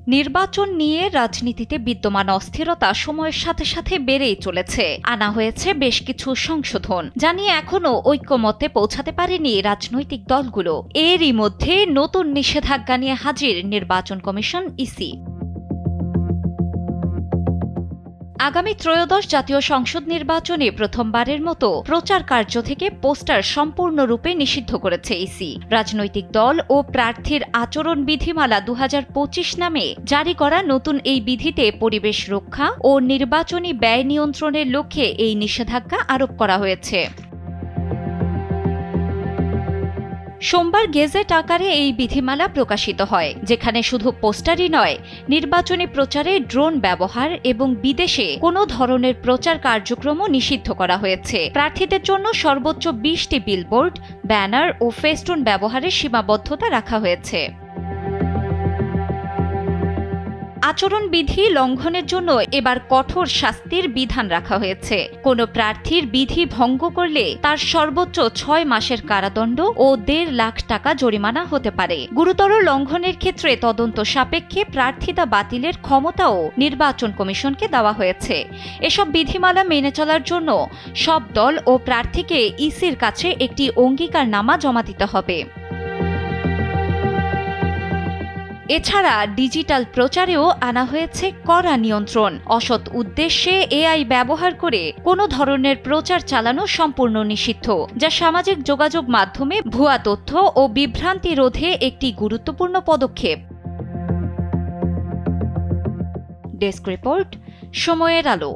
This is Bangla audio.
নির্বাচন নিয়ে রাজনীতিতে বিদ্যমান অস্থিরতা সময়ের সাথে সাথে বেড়েই চলেছে। আনা হয়েছে বেশ কিছু সংশোধন, যা নিয়ে এখনো ঐক্যমত্যে পৌঁছাতে পারেনি রাজনৈতিক দলগুলো। এরই মধ্যে নতুন নিষেধাজ্ঞা নিয়ে হাজির নির্বাচন কমিশন ইসি। আগামী ত্রয়োদশ জাতীয় সংসদ নির্বাচনে প্রথমবারের মতো প্রচার কার্য থেকে পোস্টার সম্পূর্ণরূপে নিষিদ্ধ করেছে ইসি। রাজনৈতিক দল ও প্রার্থীর আচরণ বিধিমালা 2025 নামে জারি করা নতুন এই বিধিতে পরিবেশ রক্ষা ও নির্বাচনী ব্যয় নিয়ন্ত্রণের লক্ষ্যে এই নিষেধাজ্ঞা আরোপ করা হয়েছে। সোমবার গেজেট আকারে এই বিধিমালা প্রকাশিত হয়, যেখানে শুধু পোস্টারই নয়, নির্বাচনী প্রচারে ড্রোন ব্যবহার এবং বিদেশে কোনো ধরনের প্রচার কার্যক্রমও নিষিদ্ধ করা হয়েছে। প্রার্থীদের জন্য সর্বোচ্চ 20টি বিলবোর্ড, ব্যানার ও ফেস্টুন ব্যবহারের সীমাবদ্ধতা রাখা হয়েছে। আচরণবিধি লঙ্ঘনের জন্য এবার কঠোর শাস্তির বিধান রাখা হয়েছে। কোনো প্রার্থীর বিধি ভঙ্গ করলে তার সর্বোচ্চ 6 মাসের কারাদণ্ড ও 1.5 লাখ টাকা জরিমানা হতে পারে। গুরুতর লঙ্ঘনের ক্ষেত্রে তদন্ত সাপেক্ষে প্রার্থিতা বাতিলের ক্ষমতাও নির্বাচন কমিশনকে দেওয়া হয়েছে। এসব বিধিমালা মেনে চলার জন্য সব দল ও প্রার্থীকে ইসির কাছে একটি অঙ্গীকারনামা জমা দিতে হবে। এছাড়া ডিজিটাল প্রচারেও আনা হয়েছে কড়া নিয়ন্ত্রণ। অসৎ উদ্দেশ্যে এআই ব্যবহার করে কোনো ধরনের প্রচার চালানো সম্পূর্ণ নিষিদ্ধ, যা সামাজিক যোগাযোগ মাধ্যমে ভুয়া তথ্য ও বিভ্রান্তি রোধে একটি গুরুত্বপূর্ণ পদক্ষেপ। ডেস্ক রিপোর্ট, সময়ের আলো।